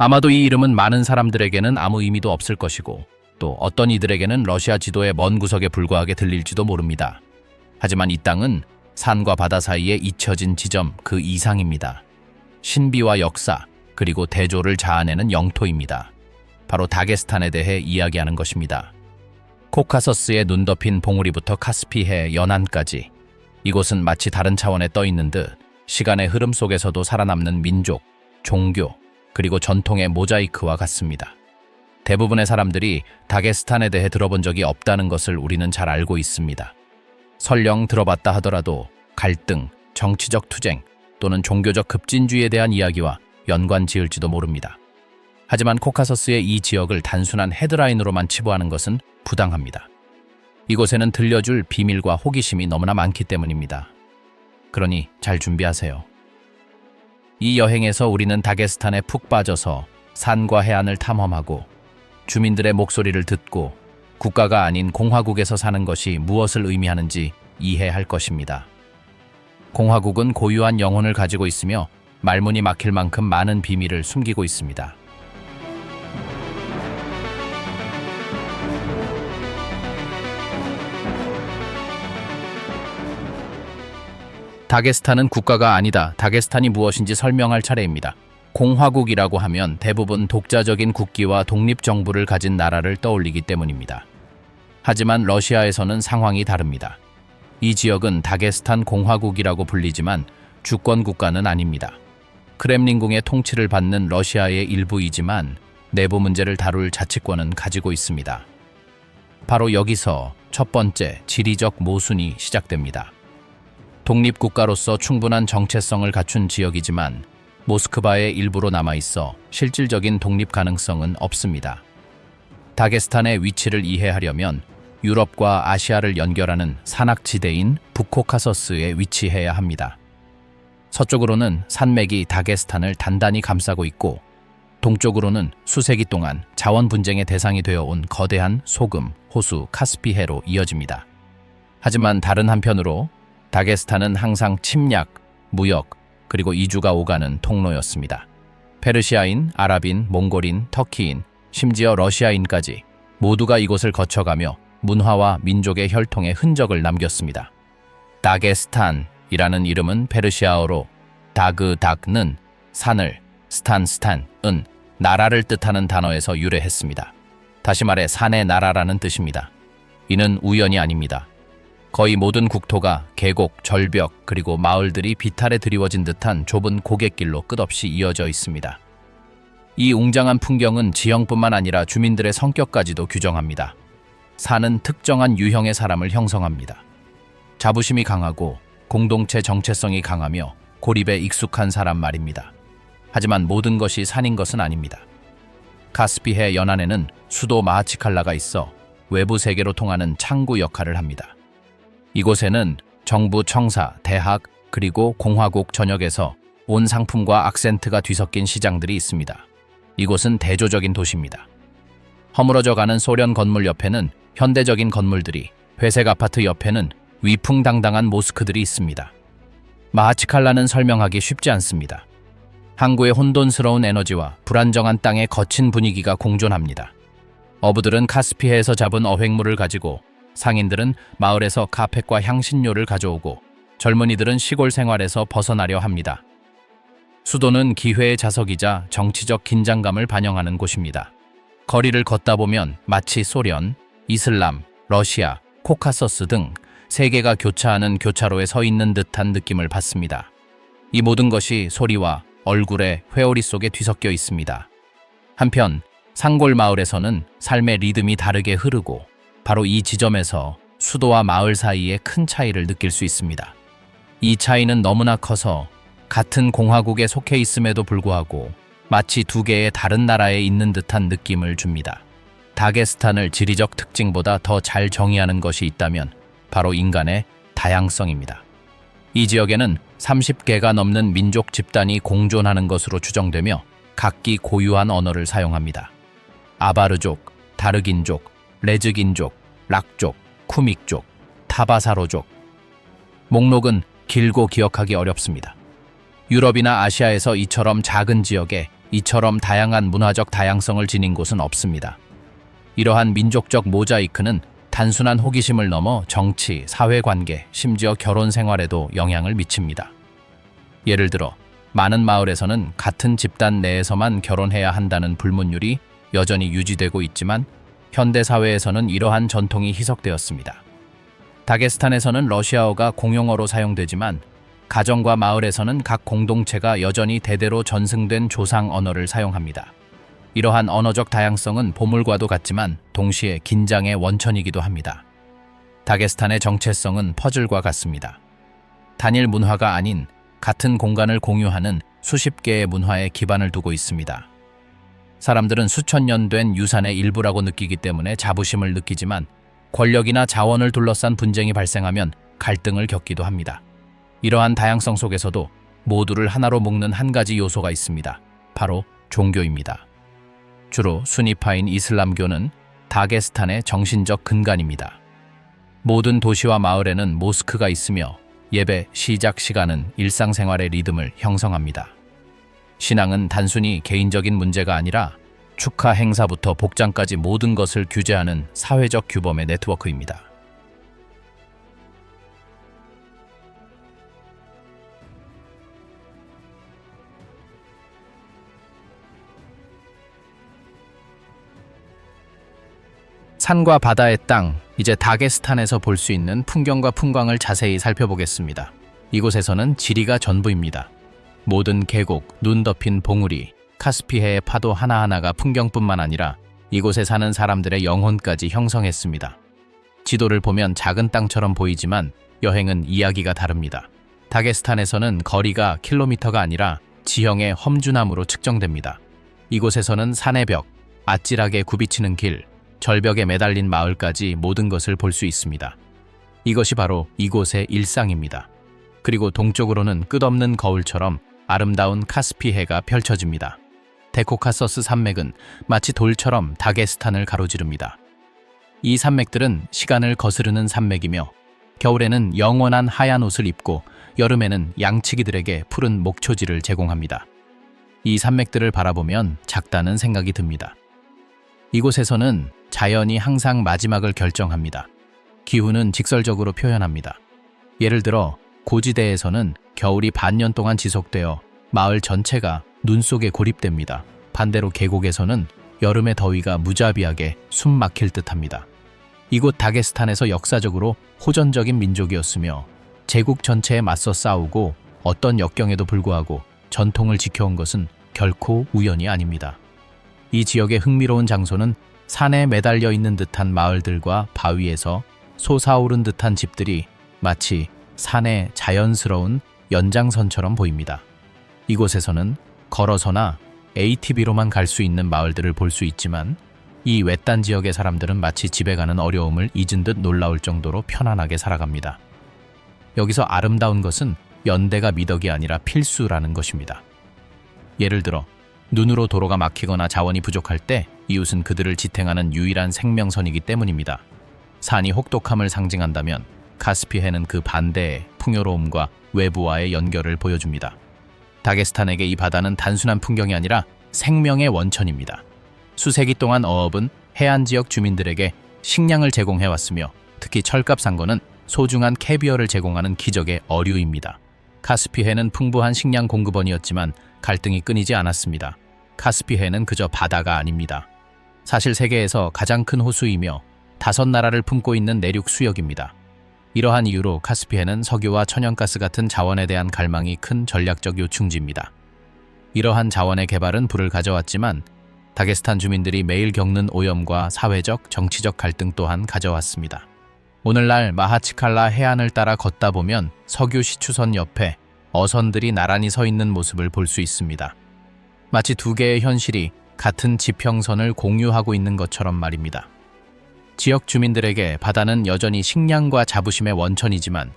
아마도 이 이름은 많은 사람들에게는 아무 의미도 없을 것이고 또 어떤 이들에게는 러시아 지도의 먼 구석에 불과하게 들릴지도 모릅니다. 하지만 이 땅은 산과 바다 사이에 잊혀진 지점 그 이상입니다. 신비와 역사 그리고 대조를 자아내는 영토입니다. 바로 다게스탄에 대해 이야기하는 것입니다. 코카서스의 눈 덮인 봉우리부터 카스피해 연안까지 이곳은 마치 다른 차원에 떠 있는 듯 시간의 흐름 속에서도 살아남는 민족, 종교, 그리고 전통의 모자이크와 같습니다. 대부분의 사람들이 다게스탄에 대해 들어본 적이 없다는 것을 우리는 잘 알고 있습니다. 설령 들어봤다 하더라도 갈등, 정치적 투쟁 또는 종교적 급진주의에 대한 이야기와 연관 지을지도 모릅니다. 하지만 코카서스의 이 지역을 단순한 헤드라인으로만 치부하는 것은 부당합니다. 이곳에는 들려줄 비밀과 호기심이 너무나 많기 때문입니다. 그러니 잘 준비하세요. 이 여행에서 우리는 다게스탄에 푹 빠져서 산과 해안을 탐험하고 주민들의 목소리를 듣고 국가가 아닌 공화국에서 사는 것이 무엇을 의미하는지 이해할 것입니다. 공화국은 고유한 영혼을 가지고 있으며 말문이 막힐 만큼 많은 비밀을 숨기고 있습니다. 다게스탄은 국가가 아니다. 다게스탄이 무엇인지 설명할 차례입니다. 공화국이라고 하면 대부분 독자적인 국기와 독립정부를 가진 나라를 떠올리기 때문입니다. 하지만 러시아에서는 상황이 다릅니다. 이 지역은 다게스탄 공화국이라고 불리지만 주권 국가는 아닙니다. 크렘린궁의 통치를 받는 러시아의 일부이지만 내부 문제를 다룰 자치권은 가지고 있습니다. 바로 여기서 첫 번째 지리적 모순이 시작됩니다. 독립국가로서 충분한 정체성을 갖춘 지역이지만 모스크바의 일부로 남아있어 실질적인 독립 가능성은 없습니다. 다게스탄의 위치를 이해하려면 유럽과 아시아를 연결하는 산악지대인 북코카서스에 위치해야 합니다. 서쪽으로는 산맥이 다게스탄을 단단히 감싸고 있고 동쪽으로는 수세기 동안 자원 분쟁의 대상이 되어온 거대한 소금, 호수, 카스피해로 이어집니다. 하지만 다른 한편으로 다게스탄은 항상 침략, 무역, 그리고 이주가 오가는 통로였습니다. 페르시아인, 아랍인, 몽골인, 터키인, 심지어 러시아인까지 모두가 이곳을 거쳐가며 문화와 민족의 혈통의 흔적을 남겼습니다. 다게스탄이라는 이름은 페르시아어로 다그닥는 산을, 스탄은 나라를 뜻하는 단어에서 유래했습니다. 다시 말해 산의 나라라는 뜻입니다. 이는 우연이 아닙니다. 거의 모든 국토가 계곡, 절벽, 그리고 마을들이 비탈에 드리워진 듯한 좁은 고갯길로 끝없이 이어져 있습니다. 이 웅장한 풍경은 지형뿐만 아니라 주민들의 성격까지도 규정합니다. 산은 특정한 유형의 사람을 형성합니다. 자부심이 강하고 공동체 정체성이 강하며 고립에 익숙한 사람 말입니다. 하지만 모든 것이 산인 것은 아닙니다. 카스피해 연안에는 수도 마하치칼라가 있어 외부 세계로 통하는 창구 역할을 합니다. 이곳에는 정부, 청사, 대학, 그리고 공화국 전역에서 온 상품과 악센트가 뒤섞인 시장들이 있습니다. 이곳은 대조적인 도시입니다. 허물어져가는 소련 건물 옆에는 현대적인 건물들이, 회색 아파트 옆에는 위풍당당한 모스크들이 있습니다. 마하치칼라는 설명하기 쉽지 않습니다. 항구의 혼돈스러운 에너지와 불안정한 땅의 거친 분위기가 공존합니다. 어부들은 카스피해에서 잡은 어획물을 가지고 상인들은 마을에서 카펫과 향신료를 가져오고 젊은이들은 시골 생활에서 벗어나려 합니다. 수도는 기회의 자석이자 정치적 긴장감을 반영하는 곳입니다. 거리를 걷다 보면 마치 소련, 이슬람, 러시아, 코카서스 등 세계가 교차하는 교차로에 서 있는 듯한 느낌을 받습니다. 이 모든 것이 소리와 얼굴의 회오리 속에 뒤섞여 있습니다. 한편 산골 마을에서는 삶의 리듬이 다르게 흐르고 바로 이 지점에서 수도와 마을 사이에 큰 차이를 느낄 수 있습니다. 이 차이는 너무나 커서 같은 공화국에 속해 있음에도 불구하고 마치 두 개의 다른 나라에 있는 듯한 느낌을 줍니다. 다게스탄을 지리적 특징보다 더 잘 정의하는 것이 있다면 바로 인간의 다양성입니다. 이 지역에는 30개가 넘는 민족 집단이 공존하는 것으로 추정되며 각기 고유한 언어를 사용합니다. 아바르족, 다르긴족, 레즈긴족, 락족, 쿠믹족, 타바사로족. 목록은 길고 기억하기 어렵습니다. 유럽이나 아시아에서 이처럼 작은 지역에 이처럼 다양한 문화적 다양성을 지닌 곳은 없습니다. 이러한 민족적 모자이크는 단순한 호기심을 넘어 정치, 사회관계, 심지어 결혼 생활에도 영향을 미칩니다. 예를 들어 많은 마을에서는 같은 집단 내에서만 결혼해야 한다는 불문율이 여전히 유지되고 있지만 현대 사회에서는 이러한 전통이 희석되었습니다. 다게스탄에서는 러시아어가 공용어로 사용되지만 가정과 마을에서는 각 공동체가 여전히 대대로 전승된 조상 언어를 사용합니다. 이러한 언어적 다양성은 보물과도 같지만 동시에 긴장의 원천이기도 합니다. 다게스탄의 정체성은 퍼즐과 같습니다. 단일 문화가 아닌 같은 공간을 공유하는 수십 개의 문화에 기반을 두고 있습니다. 사람들은 수천 년 된 유산의 일부라고 느끼기 때문에 자부심을 느끼지만 권력이나 자원을 둘러싼 분쟁이 발생하면 갈등을 겪기도 합니다. 이러한 다양성 속에서도 모두를 하나로 묶는 한 가지 요소가 있습니다. 바로 종교입니다. 주로 수니파인 이슬람교는 다게스탄의 정신적 근간입니다. 모든 도시와 마을에는 모스크가 있으며 예배 시작 시간은 일상생활의 리듬을 형성합니다. 신앙은 단순히 개인적인 문제가 아니라 축하 행사부터 복장까지 모든 것을 규제하는 사회적 규범의 네트워크입니다. 산과 바다의 땅, 이제 다게스탄에서 볼 수 있는 풍경과 풍광을 자세히 살펴보겠습니다. 이곳에서는 지리가 전부입니다. 모든 계곡, 눈 덮인 봉우리, 카스피해의 파도 하나하나가 풍경뿐만 아니라 이곳에 사는 사람들의 영혼까지 형성했습니다. 지도를 보면 작은 땅처럼 보이지만 여행은 이야기가 다릅니다. 다게스탄에서는 거리가 킬로미터가 아니라 지형의 험준함으로 측정됩니다. 이곳에서는 산의 벽, 아찔하게 굽이치는 길, 절벽에 매달린 마을까지 모든 것을 볼 수 있습니다. 이것이 바로 이곳의 일상입니다. 그리고 동쪽으로는 끝없는 거울처럼 아름다운 카스피해가 펼쳐집니다. 데코카서스 산맥은 마치 돌처럼 다게스탄을 가로지릅니다. 이 산맥들은 시간을 거스르는 산맥이며 겨울에는 영원한 하얀 옷을 입고 여름에는 양치기들에게 푸른 목초지를 제공합니다. 이 산맥들을 바라보면 작다는 생각이 듭니다. 이곳에서는 자연이 항상 마지막을 결정합니다. 기후는 직설적으로 표현합니다. 예를 들어 고지대에서는 겨울이 반년 동안 지속되어 마을 전체가 눈 속에 고립됩니다. 반대로 계곡에서는 여름의 더위가 무자비하게 숨 막힐 듯합니다. 이곳 다게스탄에서 역사적으로 호전적인 민족이었으며 제국 전체에 맞서 싸우고 어떤 역경에도 불구하고 전통을 지켜온 것은 결코 우연이 아닙니다. 이 지역의 흥미로운 장소는 산에 매달려 있는 듯한 마을들과 바위에서 솟아오른 듯한 집들이 마치 산의 자연스러운 연장선처럼 보입니다. 이곳에서는 걸어서나 ATV로만 갈 수 있는 마을들을 볼 수 있지만 이 외딴 지역의 사람들은 마치 집에 가는 어려움을 잊은 듯 놀라울 정도로 편안하게 살아갑니다. 여기서 아름다운 것은 연대가 미덕이 아니라 필수라는 것입니다. 예를 들어 눈으로 도로가 막히거나 자원이 부족할 때 이웃은 그들을 지탱하는 유일한 생명선이기 때문입니다. 산이 혹독함을 상징한다면 카스피해는 그 반대의 풍요로움과 외부와의 연결을 보여줍니다. 다게스탄에게 이 바다는 단순한 풍경이 아니라 생명의 원천입니다. 수세기 동안 어업은 해안 지역 주민들에게 식량을 제공해왔으며 특히 철갑 상거는 소중한 캐비어를 제공하는 기적의 어류입니다. 카스피해는 풍부한 식량 공급원이었지만 갈등이 끊이지 않았습니다. 카스피해는 그저 바다가 아닙니다. 사실 세계에서 가장 큰 호수이며 5나라를 품고 있는 내륙 수역입니다. 이러한 이유로 카스피해는 석유와 천연가스 같은 자원에 대한 갈망이 큰 전략적 요충지입니다. 이러한 자원의 개발은 부를 가져왔지만 다게스탄 주민들이 매일 겪는 오염과 사회적, 정치적 갈등 또한 가져왔습니다. 오늘날 마하치칼라 해안을 따라 걷다 보면 석유 시추선 옆에 어선들이 나란히 서 있는 모습을 볼 수 있습니다. 마치 두 개의 현실이 같은 지평선을 공유하고 있는 것처럼 말입니다. 지역 주민들에게 바다는 여전히 식량과 자부심의 원천이지만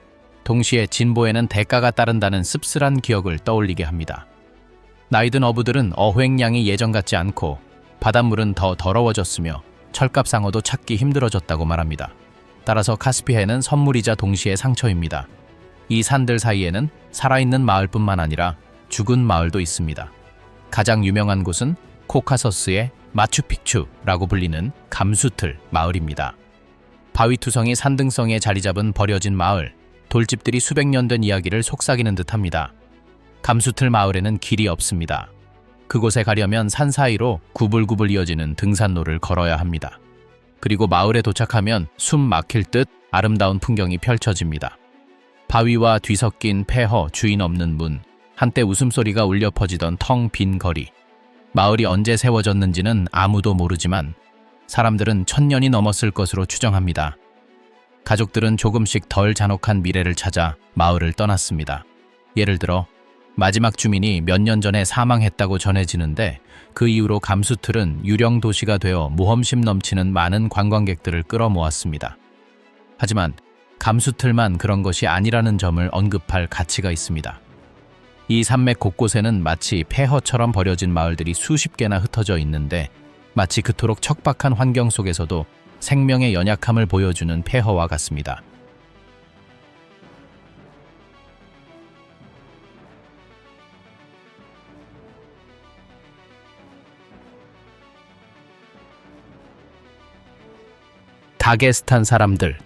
동시에 진보에는 대가가 따른다는 씁쓸한 기억을 떠올리게 합니다. 나이든 어부들은 어획량이 예전 같지 않고 바닷물은 더 더러워졌으며 철갑상어도 찾기 힘들어졌다고 말합니다. 따라서 카스피해는 선물이자 동시에 상처입니다. 이 산들 사이에는 살아있는 마을뿐만 아니라 죽은 마을도 있습니다. 가장 유명한 곳은 코카서스의 마추픽추라고 불리는 감수틀 마을입니다. 바위투성이 산등성에 자리 잡은 버려진 마을, 돌집들이 수백 년 된 이야기를 속삭이는 듯합니다. 감수틀 마을에는 길이 없습니다. 그곳에 가려면 산 사이로 구불구불 이어지는 등산로를 걸어야 합니다. 그리고 마을에 도착하면 숨 막힐 듯 아름다운 풍경이 펼쳐집니다. 바위와 뒤섞인 폐허, 주인 없는 문, 한때 웃음소리가 울려 퍼지던 텅 빈 거리. 마을이 언제 세워졌는지는 아무도 모르지만 사람들은 1000년이 넘었을 것으로 추정합니다. 가족들은 조금씩 덜 잔혹한 미래를 찾아 마을을 떠났습니다. 예를 들어 마지막 주민이 몇 년 전에 사망했다고 전해지는데 그 이후로 감수틀은 유령 도시가 되어 모험심 넘치는 많은 관광객들을 끌어모았습니다. 하지만 감수틀만 그런 것이 아니라는 점을 언급할 가치가 있습니다. 이 산맥 곳곳에는 마치 폐허처럼 버려진 마을들이 수십 개나 흩어져 있는데 마치 그토록 척박한 환경 속에서도 생명의 연약함을 보여주는 폐허와 같습니다.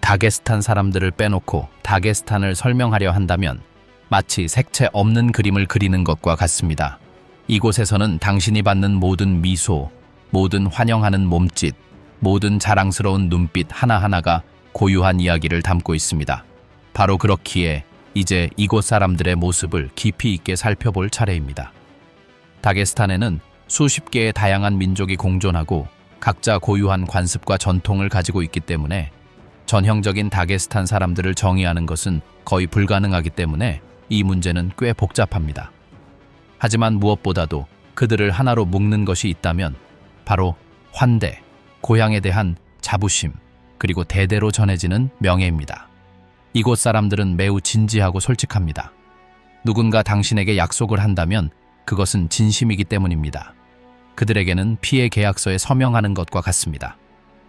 다게스탄 사람들을 빼놓고 다게스탄을 설명하려 한다면 마치 색채 없는 그림을 그리는 것과 같습니다. 이곳에서는 당신이 받는 모든 미소, 모든 환영하는 몸짓, 모든 자랑스러운 눈빛 하나하나가 고유한 이야기를 담고 있습니다. 바로 그렇기에 이제 이곳 사람들의 모습을 깊이 있게 살펴볼 차례입니다. 다게스탄에는 수십 개의 다양한 민족이 공존하고 각자 고유한 관습과 전통을 가지고 있기 때문에 전형적인 다게스탄 사람들을 정의하는 것은 거의 불가능하기 때문에 이 문제는 꽤 복잡합니다. 하지만 무엇보다도 그들을 하나로 묶는 것이 있다면 바로 환대, 고향에 대한 자부심, 그리고 대대로 전해지는 명예입니다. 이곳 사람들은 매우 진지하고 솔직합니다. 누군가 당신에게 약속을 한다면 그것은 진심이기 때문입니다. 그들에게는 피해 계약서에 서명하는 것과 같습니다.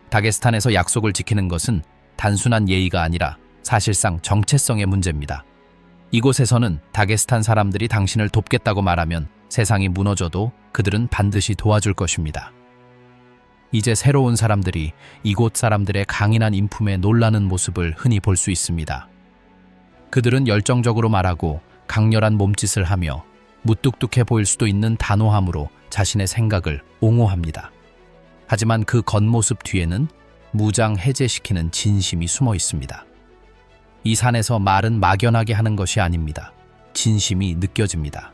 다게스탄에서 약속을 지키는 것은 단순한 예의가 아니라 사실상 정체성의 문제입니다. 이곳에서는 다게스탄 사람들이 당신을 돕겠다고 말하면 세상이 무너져도 그들은 반드시 도와줄 것입니다. 이제 새로운 사람들이 이곳 사람들의 강인한 인품에 놀라는 모습을 흔히 볼 수 있습니다. 그들은 열정적으로 말하고 강렬한 몸짓을 하며 무뚝뚝해 보일 수도 있는 단호함으로 자신의 생각을 옹호합니다. 하지만 그 겉모습 뒤에는 무장 해제시키는 진심이 숨어 있습니다. 이 산에서 말은 막연하게 하는 것이 아닙니다. 진심이 느껴집니다.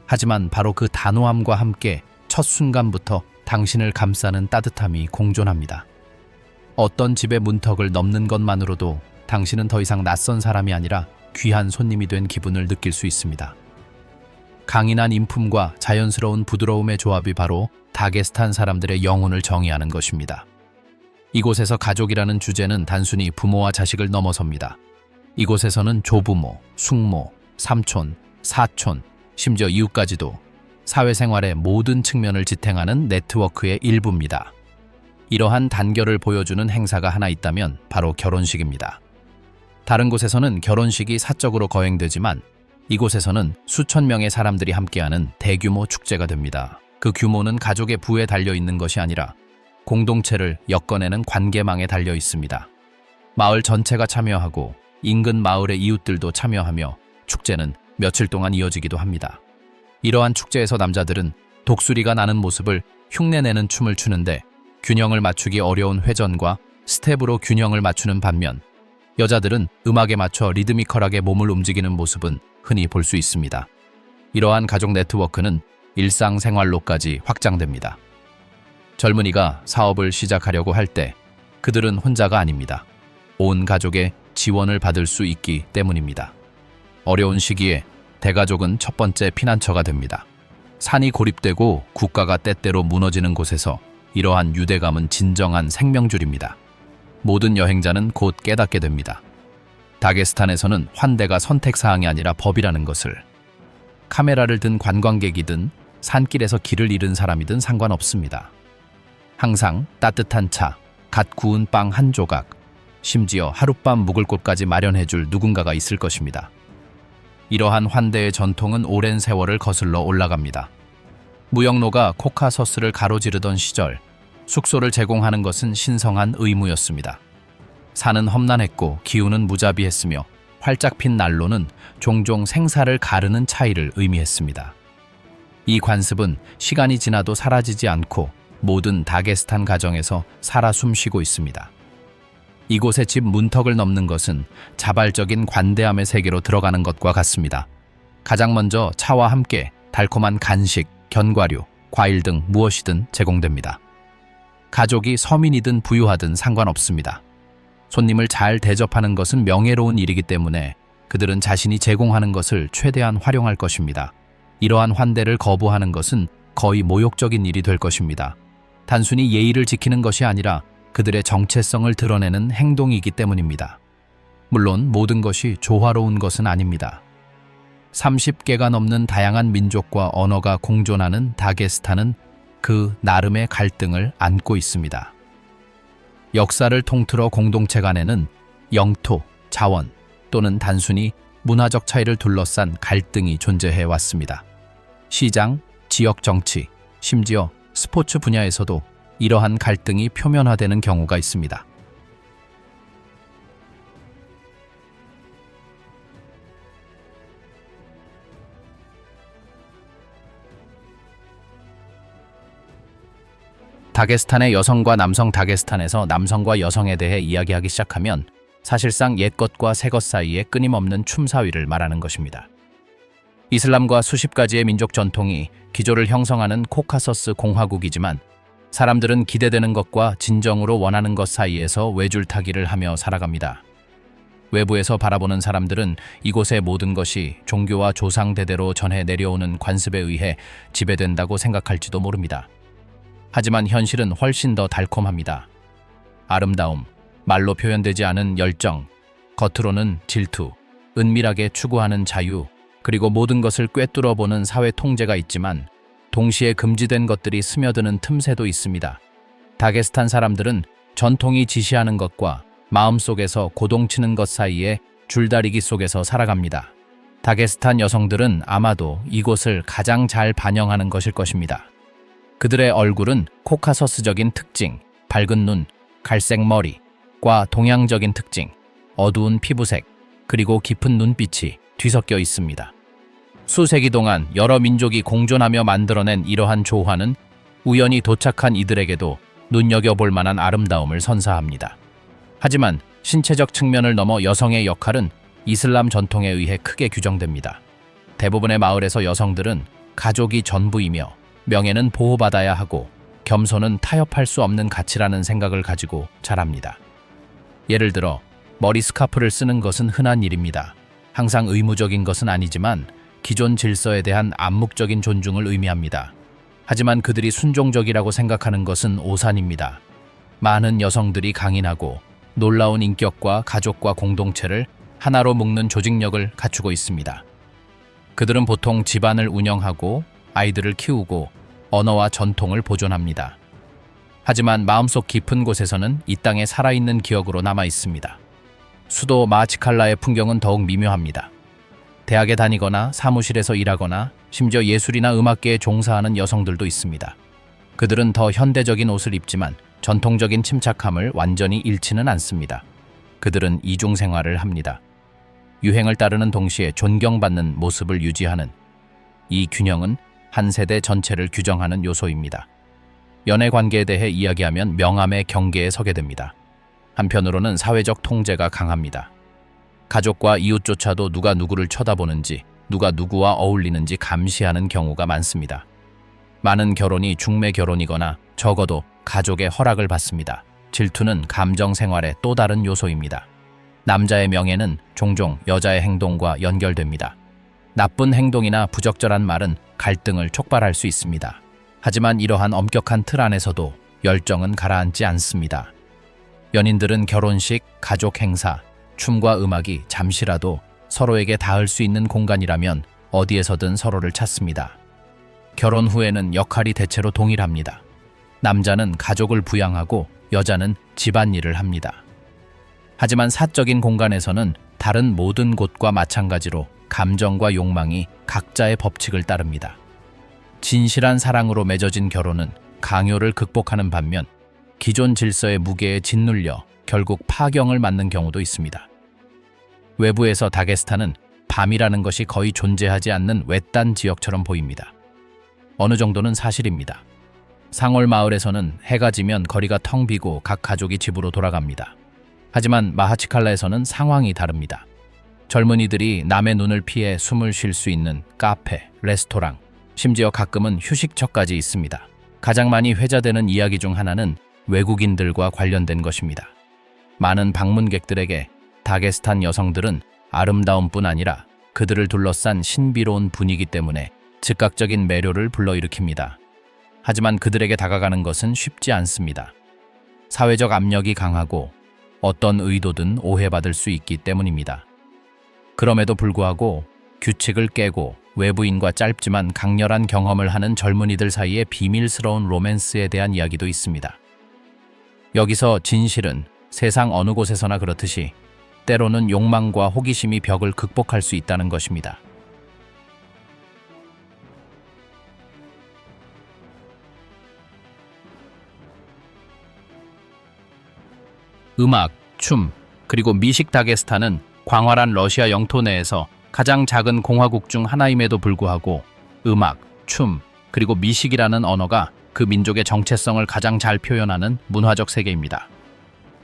하지만 바로 그 단호함과 함께 첫 순간부터 당신을 감싸는 따뜻함이 공존합니다. 어떤 집의 문턱을 넘는 것만으로도 당신은 더 이상 낯선 사람이 아니라 귀한 손님이 된 기분을 느낄 수 있습니다. 강인한 인품과 자연스러운 부드러움의 조합이 바로 다게스탄 사람들의 영혼을 정의하는 것입니다. 이곳에서 가족이라는 주제는 단순히 부모와 자식을 넘어섭니다. 이곳에서는 조부모, 숙모, 삼촌, 사촌, 심지어 이웃까지도 사회생활의 모든 측면을 지탱하는 네트워크의 일부입니다. 이러한 단결을 보여주는 행사가 하나 있다면 바로 결혼식입니다. 다른 곳에서는 결혼식이 사적으로 거행되지만 이곳에서는 수천 명의 사람들이 함께하는 대규모 축제가 됩니다. 그 규모는 가족의 부에 달려 있는 것이 아니라 공동체를 엮어내는 관계망에 달려 있습니다. 마을 전체가 참여하고 인근 마을의 이웃들도 참여하며 축제는 며칠 동안 이어지기도 합니다. 이러한 축제에서 남자들은 독수리가 나는 모습을 흉내내는 춤을 추는데 균형을 맞추기 어려운 회전과 스텝으로 균형을 맞추는 반면 여자들은 음악에 맞춰 리드미컬하게 몸을 움직이는 모습은 흔히 볼 수 있습니다. 이러한 가족 네트워크는 일상생활로까지 확장됩니다. 젊은이가 사업을 시작하려고 할 때 그들은 혼자가 아닙니다. 온 가족의 지원을 받을 수 있기 때문입니다. 어려운 시기에 대가족은 첫 번째 피난처가 됩니다. 산이 고립되고 국가가 때때로 무너지는 곳에서 이러한 유대감은 진정한 생명줄입니다. 모든 여행자는 곧 깨닫게 됩니다. 다게스탄에서는 환대가 선택사항이 아니라 법이라는 것을. 카메라를 든 관광객이든 산길에서 길을 잃은 사람이든 상관없습니다. 항상 따뜻한 차, 갓 구운 빵 한 조각, 심지어 하룻밤 묵을 곳까지 마련해줄 누군가가 있을 것입니다. 이러한 환대의 전통은 오랜 세월을 거슬러 올라갑니다. 무역로가 코카서스를 가로지르던 시절, 숙소를 제공하는 것은 신성한 의무였습니다. 산은 험난했고 기후는 무자비했으며 활짝 핀 난로는 종종 생사를 가르는 차이를 의미했습니다. 이 관습은 시간이 지나도 사라지지 않고 모든 다게스탄 가정에서 살아 숨쉬고 있습니다. 이곳의 집 문턱을 넘는 것은 자발적인 관대함의 세계로 들어가는 것과 같습니다. 가장 먼저 차와 함께 달콤한 간식, 견과류, 과일 등 무엇이든 제공됩니다. 가족이 서민이든 부유하든 상관없습니다. 손님을 잘 대접하는 것은 명예로운 일이기 때문에 그들은 자신이 제공하는 것을 최대한 활용할 것입니다. 이러한 환대를 거부하는 것은 거의 모욕적인 일이 될 것입니다. 단순히 예의를 지키는 것이 아니라 그들의 정체성을 드러내는 행동이기 때문입니다. 물론 모든 것이 조화로운 것은 아닙니다. 30개가 넘는 다양한 민족과 언어가 공존하는 다게스탄은 그 나름의 갈등을 안고 있습니다. 역사를 통틀어 공동체 간에는 영토, 자원 또는 단순히 문화적 차이를 둘러싼 갈등이 존재해 왔습니다. 시장, 지역 정치, 심지어 스포츠 분야에서도 이러한 갈등이 표면화되는 경우가 있습니다. 다게스탄의 여성과 남성 다게스탄에서 남성과 여성에 대해 이야기하기 시작하면 사실상 옛것과 새것 사이에 끊임없는 춤사위를 말하는 것입니다. 이슬람과 수십 가지의 민족 전통이 기조를 형성하는 코카서스 공화국이지만 사람들은 기대되는 것과 진정으로 원하는 것 사이에서 외줄타기를 하며 살아갑니다. 외부에서 바라보는 사람들은 이곳의 모든 것이 종교와 조상 대대로 전해 내려오는 관습에 의해 지배된다고 생각할지도 모릅니다. 하지만 현실은 훨씬 더 달콤합니다. 아름다움, 말로 표현되지 않은 열정, 겉으로는 질투, 은밀하게 추구하는 자유, 그리고 모든 것을 꿰뚫어 보는 사회 통제가 있지만 동시에 금지된 것들이 스며드는 틈새도 있습니다. 다게스탄 사람들은 전통이 지시하는 것과 마음속에서 고동치는 것 사이에 줄다리기 속에서 살아갑니다. 다게스탄 여성들은 아마도 이곳을 가장 잘 반영하는 것일 것입니다. 그들의 얼굴은 코카서스적인 특징, 밝은 눈, 갈색 머리과 동양적인 특징, 어두운 피부색, 그리고 깊은 눈빛이 뒤섞여 있습니다. 수세기 동안 여러 민족이 공존하며 만들어낸 이러한 조화는 우연히 도착한 이들에게도 눈여겨볼 만한 아름다움을 선사합니다. 하지만 신체적 측면을 넘어 여성의 역할은 이슬람 전통에 의해 크게 규정됩니다. 대부분의 마을에서 여성들은 가족이 전부이며 명예는 보호받아야 하고 겸손은 타협할 수 없는 가치라는 생각을 가지고 자랍니다. 예를 들어 머리 스카프를 쓰는 것은 흔한 일입니다. 항상 의무적인 것은 아니지만 기존 질서에 대한 암묵적인 존중을 의미합니다. 하지만 그들이 순종적이라고 생각하는 것은 오산입니다. 많은 여성들이 강인하고 놀라운 인격과 가족과 공동체를 하나로 묶는 조직력을 갖추고 있습니다. 그들은 보통 집안을 운영하고 아이들을 키우고 언어와 전통을 보존합니다. 하지만 마음속 깊은 곳에서는 이 땅에 살아있는 기억으로 남아 있습니다. 수도 마치칼라의 풍경은 더욱 미묘합니다. 대학에 다니거나 사무실에서 일하거나 심지어 예술이나 음악계에 종사하는 여성들도 있습니다. 그들은 더 현대적인 옷을 입지만 전통적인 침착함을 완전히 잃지는 않습니다. 그들은 이중 생활을 합니다. 유행을 따르는 동시에 존경받는 모습을 유지하는 이 균형은 한 세대 전체를 규정하는 요소입니다. 연애 관계에 대해 이야기하면 명함의 경계에 서게 됩니다. 한편으로는 사회적 통제가 강합니다. 가족과 이웃조차도 누가 누구를 쳐다보는지, 누가 누구와 어울리는지 감시하는 경우가 많습니다. 많은 결혼이 중매 결혼이거나 적어도 가족의 허락을 받습니다. 질투는 감정 생활의 또 다른 요소입니다. 남자의 명예는 종종 여자의 행동과 연결됩니다. 나쁜 행동이나 부적절한 말은 갈등을 촉발할 수 있습니다. 하지만 이러한 엄격한 틀 안에서도 열정은 가라앉지 않습니다. 연인들은 결혼식, 가족 행사, 춤과 음악이 잠시라도 서로에게 닿을 수 있는 공간이라면 어디에서든 서로를 찾습니다. 결혼 후에는 역할이 대체로 동일합니다. 남자는 가족을 부양하고 여자는 집안일을 합니다. 하지만 사적인 공간에서는 다른 모든 곳과 마찬가지로 감정과 욕망이 각자의 법칙을 따릅니다. 진실한 사랑으로 맺어진 결혼은 강요를 극복하는 반면 기존 질서의 무게에 짓눌려 결국 파경을 맞는 경우도 있습니다. 외부에서 다게스탄은 밤이라는 것이 거의 존재하지 않는 외딴 지역처럼 보입니다. 어느 정도는 사실입니다. 상올 마을에서는 해가 지면 거리가 텅 비고 각 가족이 집으로 돌아갑니다. 하지만 마하치칼라에서는 상황이 다릅니다. 젊은이들이 남의 눈을 피해 숨을 쉴 수 있는 카페, 레스토랑, 심지어 가끔은 휴식처까지 있습니다. 가장 많이 회자되는 이야기 중 하나는 외국인들과 관련된 것입니다. 많은 방문객들에게 다게스탄 여성들은 아름다움뿐 아니라 그들을 둘러싼 신비로운 분위기 때문에 즉각적인 매료를 불러일으킵니다. 하지만 그들에게 다가가는 것은 쉽지 않습니다. 사회적 압력이 강하고 어떤 의도든 오해받을 수 있기 때문입니다. 그럼에도 불구하고 규칙을 깨고 외부인과 짧지만 강렬한 경험을 하는 젊은이들 사이에 비밀스러운 로맨스에 대한 이야기도 있습니다. 여기서 진실은 세상 어느 곳에서나 그렇듯이 때로는 욕망과 호기심이 벽을 극복할 수 있다는 것입니다. 음악, 춤, 그리고 미식 다게스탄은 광활한 러시아 영토 내에서 가장 작은 공화국 중 하나임에도 불구하고 음악, 춤, 그리고 미식이라는 언어가 그 민족의 정체성을 가장 잘 표현하는 문화적 세계입니다.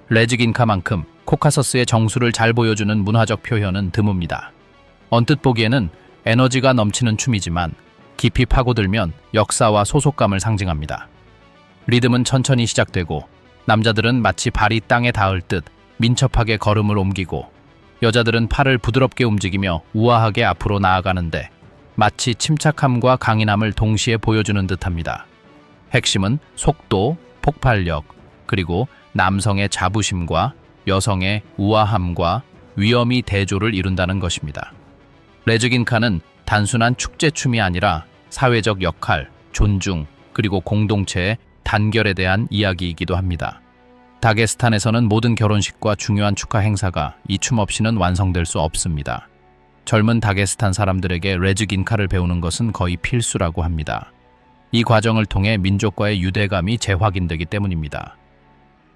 레즈긴카만큼 코카서스의 정수를 잘 보여주는 문화적 표현은 드뭅니다. 언뜻 보기에는 에너지가 넘치는 춤이지만 깊이 파고들면 역사와 소속감을 상징합니다. 리듬은 천천히 시작되고 남자들은 마치 발이 땅에 닿을 듯 민첩하게 걸음을 옮기고 여자들은 팔을 부드럽게 움직이며 우아하게 앞으로 나아가는데 마치 침착함과 강인함을 동시에 보여주는 듯합니다. 핵심은 속도, 폭발력, 그리고 남성의 자부심과 여성의 우아함과 위엄이 대조를 이룬다는 것입니다. 레즈긴카는 단순한 축제춤이 아니라 사회적 역할, 존중, 그리고 공동체의 단결에 대한 이야기이기도 합니다. 다게스탄에서는 모든 결혼식과 중요한 축하 행사가 이 춤 없이는 완성될 수 없습니다. 젊은 다게스탄 사람들에게 레즈긴카를 배우는 것은 거의 필수라고 합니다. 이 과정을 통해 민족과의 유대감이 재확인되기 때문입니다.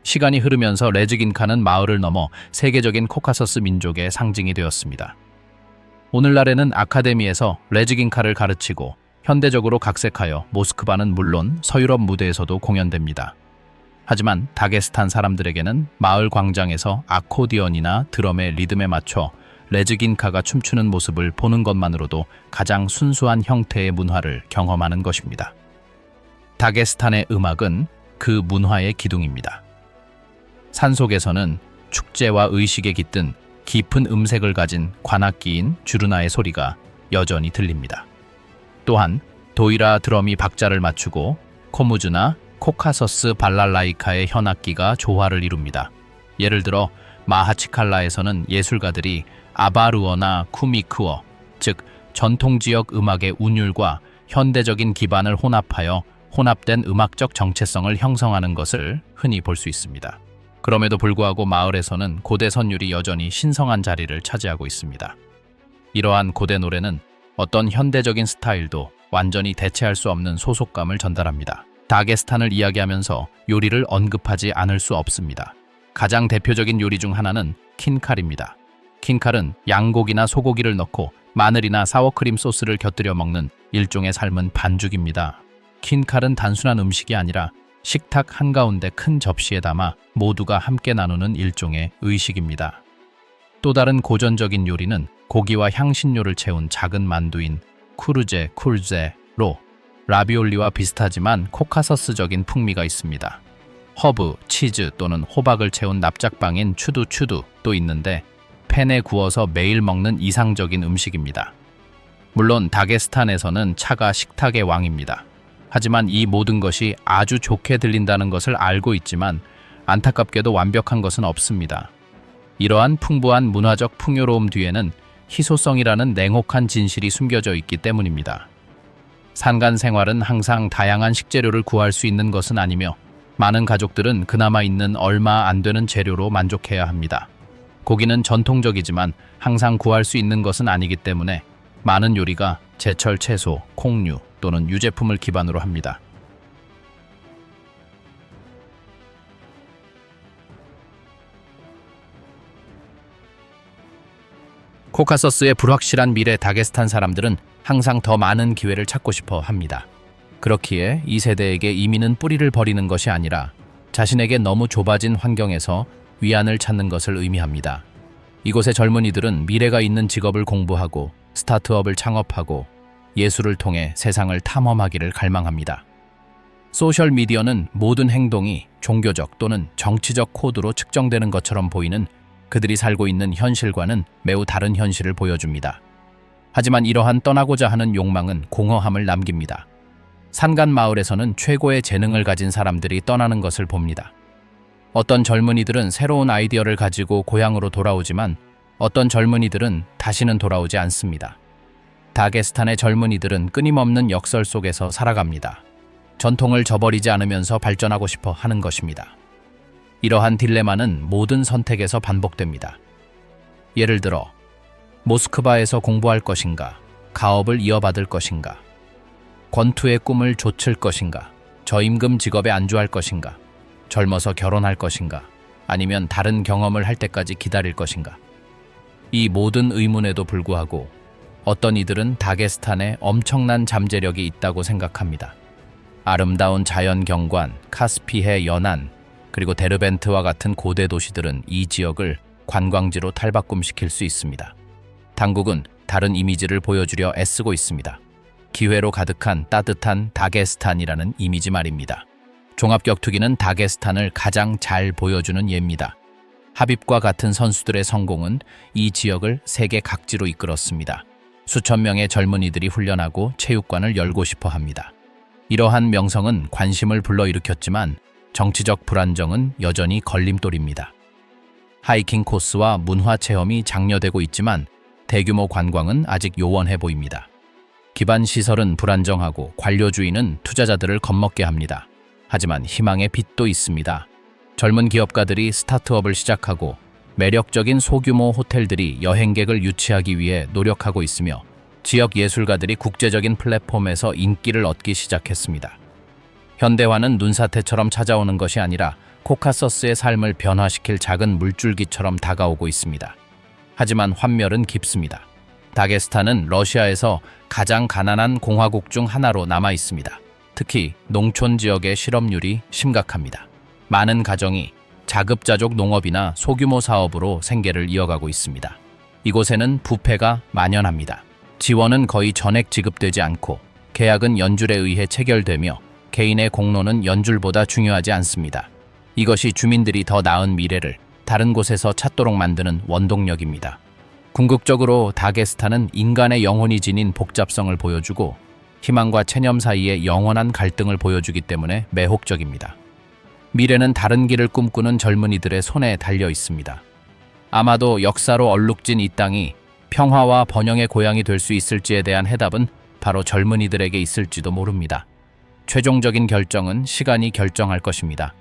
시간이 흐르면서 레즈긴카는 마을을 넘어 세계적인 코카서스 민족의 상징이 되었습니다. 오늘날에는 아카데미에서 레즈긴카를 가르치고 현대적으로 각색하여 모스크바는 물론 서유럽 무대에서도 공연됩니다. 하지만 다게스탄 사람들에게는 마을 광장에서 아코디언이나 드럼의 리듬에 맞춰 레즈긴카가 춤추는 모습을 보는 것만으로도 가장 순수한 형태의 문화를 경험하는 것입니다. 다게스탄의 음악은 그 문화의 기둥입니다. 산속에서는 축제와 의식에 깃든 깊은 음색을 가진 관악기인 주르나의 소리가 여전히 들립니다. 또한 도이라 드럼이 박자를 맞추고 코무즈나 코카서스 발랄라이카의 현악기가 조화를 이룹니다. 예를 들어 마하치칼라에서는 예술가들이 아바르어나 쿠미크어, 즉 전통지역 음악의 운율과 현대적인 기반을 혼합하여 혼합된 음악적 정체성을 형성하는 것을 흔히 볼 수 있습니다. 그럼에도 불구하고 마을에서는 고대 선율이 여전히 신성한 자리를 차지하고 있습니다. 이러한 고대 노래는 어떤 현대적인 스타일도 완전히 대체할 수 없는 소속감을 전달합니다. 다게스탄을 이야기하면서 요리를 언급하지 않을 수 없습니다. 가장 대표적인 요리 중 하나는 킨칼입니다. 킨칼은 양고기나 소고기를 넣고 마늘이나 사워크림 소스를 곁들여 먹는 일종의 삶은 반죽입니다. 킨칼은 단순한 음식이 아니라 식탁 한가운데 큰 접시에 담아 모두가 함께 나누는 일종의 의식입니다. 또 다른 고전적인 요리는 고기와 향신료를 채운 작은 만두인 쿨제로 라비올리와 비슷하지만 코카서스적인 풍미가 있습니다. 허브, 치즈 또는 호박을 채운 납작빵인 추두도 있는데 팬에 구워서 매일 먹는 이상적인 음식입니다. 물론 다게스탄에서는 차가 식탁의 왕입니다. 하지만 이 모든 것이 아주 좋게 들린다는 것을 알고 있지만 안타깝게도 완벽한 것은 없습니다. 이러한 풍부한 문화적 풍요로움 뒤에는 희소성이라는 냉혹한 진실이 숨겨져 있기 때문입니다. 산간 생활은 항상 다양한 식재료를 구할 수 있는 것은 아니며 많은 가족들은 그나마 있는 얼마 안 되는 재료로 만족해야 합니다. 고기는 전통적이지만 항상 구할 수 있는 것은 아니기 때문에 많은 요리가 제철 채소, 콩류 또는 유제품을 기반으로 합니다. 코카서스의 불확실한 미래 다게스탄 사람들은 항상 더 많은 기회를 찾고 싶어 합니다. 그렇기에 이 세대에게 이민은 뿌리를 버리는 것이 아니라 자신에게 너무 좁아진 환경에서 위안을 찾는 것을 의미합니다. 이곳의 젊은이들은 미래가 있는 직업을 공부하고 스타트업을 창업하고 예술을 통해 세상을 탐험하기를 갈망합니다. 소셜미디어는 모든 행동이 종교적 또는 정치적 코드로 측정되는 것처럼 보이는 그들이 살고 있는 현실과는 매우 다른 현실을 보여줍니다. 하지만 이러한 떠나고자 하는 욕망은 공허함을 남깁니다. 산간 마을에서는 최고의 재능을 가진 사람들이 떠나는 것을 봅니다. 어떤 젊은이들은 새로운 아이디어를 가지고 고향으로 돌아오지만 어떤 젊은이들은 다시는 돌아오지 않습니다. 다게스탄의 젊은이들은 끊임없는 역설 속에서 살아갑니다. 전통을 저버리지 않으면서 발전하고 싶어 하는 것입니다. 이러한 딜레마는 모든 선택에서 반복됩니다. 예를 들어, 모스크바에서 공부할 것인가, 가업을 이어받을 것인가, 권투의 꿈을 좇을 것인가, 저임금 직업에 안주할 것인가, 젊어서 결혼할 것인가, 아니면 다른 경험을 할 때까지 기다릴 것인가. 이 모든 의문에도 불구하고 어떤 이들은 다게스탄에 엄청난 잠재력이 있다고 생각합니다. 아름다운 자연 경관, 카스피해 연안, 그리고 데르벤트와 같은 고대 도시들은 이 지역을 관광지로 탈바꿈시킬 수 있습니다. 당국은 다른 이미지를 보여주려 애쓰고 있습니다. 기회로 가득한 따뜻한 다게스탄이라는 이미지 말입니다. 종합격투기는 다게스탄을 가장 잘 보여주는 예입니다. 하빕과 같은 선수들의 성공은 이 지역을 세계 각지로 이끌었습니다. 수천 명의 젊은이들이 훈련하고 체육관을 열고 싶어 합니다. 이러한 명성은 관심을 불러일으켰지만 정치적 불안정은 여전히 걸림돌입니다. 하이킹 코스와 문화 체험이 장려되고 있지만 대규모 관광은 아직 요원해 보입니다. 기반 시설은 불안정하고 관료주의는 투자자들을 겁먹게 합니다. 하지만 희망의 빛도 있습니다. 젊은 기업가들이 스타트업을 시작하고 매력적인 소규모 호텔들이 여행객을 유치하기 위해 노력하고 있으며 지역 예술가들이 국제적인 플랫폼에서 인기를 얻기 시작했습니다. 현대화는 눈사태처럼 찾아오는 것이 아니라 코카서스의 삶을 변화시킬 작은 물줄기처럼 다가오고 있습니다. 하지만 환멸은 깊습니다. 다게스탄은 러시아에서 가장 가난한 공화국 중 하나로 남아 있습니다. 특히 농촌 지역의 실업률이 심각합니다. 많은 가정이 자급자족 농업이나 소규모 사업으로 생계를 이어가고 있습니다. 이곳에는 부패가 만연합니다. 지원은 거의 전액 지급되지 않고 계약은 연줄에 의해 체결되며 개인의 공로는 연줄보다 중요하지 않습니다. 이것이 주민들이 더 나은 미래를 다른 곳에서 찾도록 만드는 원동력입니다. 궁극적으로 다게스탄은 인간의 영혼이 지닌 복잡성을 보여주고 희망과 체념 사이의 영원한 갈등을 보여주기 때문에 매혹적입니다. 미래는 다른 길을 꿈꾸는 젊은이들의 손에 달려 있습니다. 아마도 역사로 얼룩진 이 땅이 평화와 번영의 고향이 될 수 있을지에 대한 해답은 바로 젊은이들에게 있을지도 모릅니다. 최종적인 결정은 시간이 결정할 것입니다.